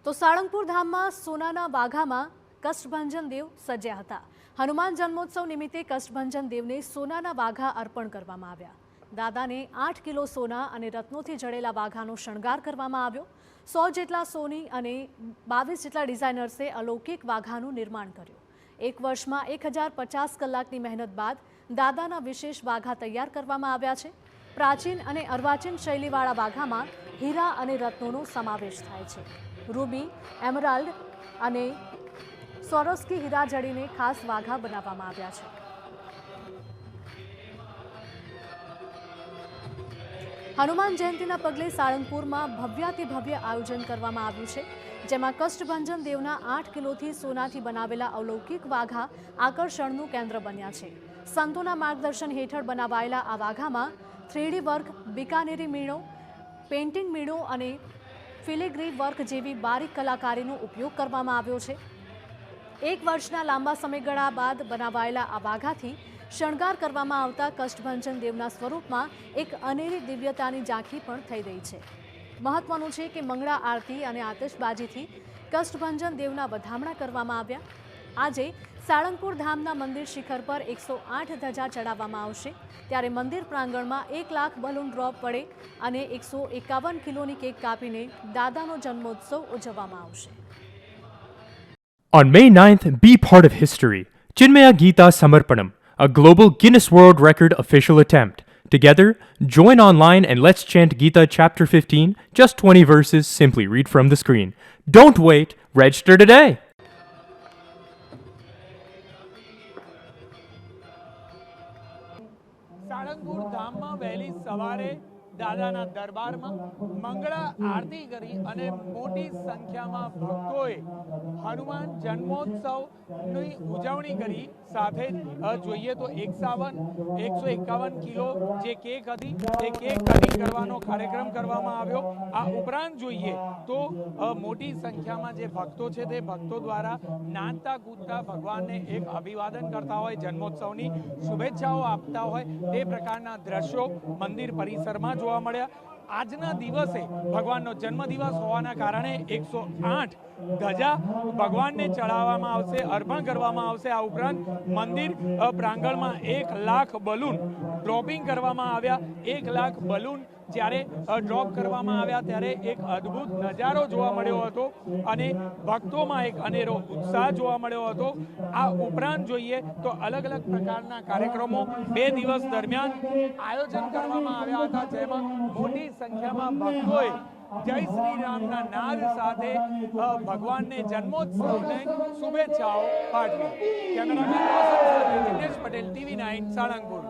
તો સાળંગપુર ધામમાં સોનાના વાઘામાં કષ્ટભંજન દેવ સજ્યા હતા। હનુમાન જન્મોત્સવ નિમિત્તે કષ્ટભંજન દેવને સોનાના વાઘા અર્પણ કરવામાં આવ્યા। દાદાને 8 કિલો સોના અને રત્નોથી જડેલા વાઘાનો શણગાર કરવામાં આવ્યો। 100 જેટલા સોની અને 22 જેટલા ડિઝાઇનર્સે અલૌકિક વાઘાનું નિર્માણ કર્યું। એક વર્ષમાં 1050 કલાકની મહેનત બાદ દાદાના વિશેષ વાઘા તૈયાર કરવામાં આવ્યા છે। પ્રાચીન અને અર્વાચીન શૈલીવાળા વાઘામાં હીરા અને રત્નોનો સમાવેશ થાય છે। રૂબી, એમરાલ્ડ અને સ્વરોસ્કી હીરા જડીને ખાસ વાઘા બનાવવામાં આવ્યા છે। હનુમાન જયંતીના પગલે સાળંગપુરમાં ભવ્યાતિભવ્ય આયોજન કરવામાં આવ્યું છે, જેમાં કષ્ટભંજન દેવના 8 કિલોથી સોનાથી બનાવેલા અલૌકિક વાઘા આકર્ષણનું કેન્દ્ર બન્યા છે। સંતોના માર્ગદર્શન હેઠળ બનાવાયેલા આ વાઘામાં 3D વર્ક, બિકાનેરી મીણો, પેઇન્ટિંગ મીણો અને ફિલિગ્રી વર્ક જેવી બારીક કલાકારીનો ઉપયોગ કરવામાં આવ્યો છે। એક વર્ષના લાંબા સમયગાળા બાદ બનાવાયેલા આ વાઘાથી શણગાર કરવામાં આવતા કષ્ટભંજન દેવના સ્વરૂપમાં એક અનેરી દિવ્યતાની ઝાંખી પણ થઈ રહી છે। મહત્વનું છે કે મંગળા આરતી અને આતશબાજીથી કષ્ટભંજન દેવના વધામણા કરવામાં આવ્યા। આજે સાળંગપુર ધામના મંદિર શિખર પર 108 ધજા ચડાવવામાં આવશે, ત્યારે મંદિર પ્રાંગણમાં 1 લાખ બલૂન ડ્રોપ વડે અને 151 કિલોની કેક કાપીને દાદાનો જન્મોત્સવ ઉજવવામાં આવશે। On May 9th, be part of history. Chinmaya Geeta Samarpanam, a global Guinness World Record official attempt. Together, join online and let's chant Gita chapter 15, just 20 verses, simply read from the screen. Don't wait, register today! Salangpur ધામમાં વહેલી સવારે દાદાના દરબારમાં મંગળા આરતી કરી અને મોટી સંખ્યામાં ભક્તોએ હનુમાન જન્મોત્સવની ઉજવણી કરી। સાથે જોઈએ તો 151 કિલો જે કેક હતી એ કેક કટિંગ કરવાનો કાર્યક્રમ કરવામાં આવ્યો। આ ઉપરાંત જોઈએ તો મોટી સંખ્યામાં જે ભક્તો છે તે ભક્તો દ્વારા નાચતા કૂદતા ભગવાનને એક અભિવાદન કરતા હોય, જન્મોત્સવની શુભેચ્છાઓ આપતા હોય તે પ્રકારના દ્રશ્યો મંદિર પરિસરમાં જોવા મળ્યા। આજના દિવસે ભગવાનનો જન્મદિવસ હોવાના કારણે 108 ધજા ભગવાનને ચડાવવામાં આવશે, અર્પણ કરવામાં આવશે। આ ઉપરાંત મંદિર પ્રાંગણમાં 1 લાખ બલૂન ડ્રોપિંગ કરવામાં આવ્યા। 1 લાખ બલૂન જ્યારે ડ્રોપ કરવામાં આવ્યા ત્યારે એક અદ્ભુત નજારો જોવા મળ્યો હતો અને ભક્તોમાં એક અનેરો ઉત્સાહ જોવા મળ્યો હતો। આ ઉપરાંત જોઈએ તો અલગ અલગ પ્રકારના કાર્યક્રમો 2 દિવસ દરમિયાન આયોજન કરવામાં આવ્યા હતા, જેમાં મોટી સંખ્યામાં ભક્તોએ જય શ્રી રામના નાદ સાથે ભગવાનને જન્મોત્સવને શુભેચ્છાઓ પાઠવી। Cameraman Dinesh Patel, TV9 Salangpur.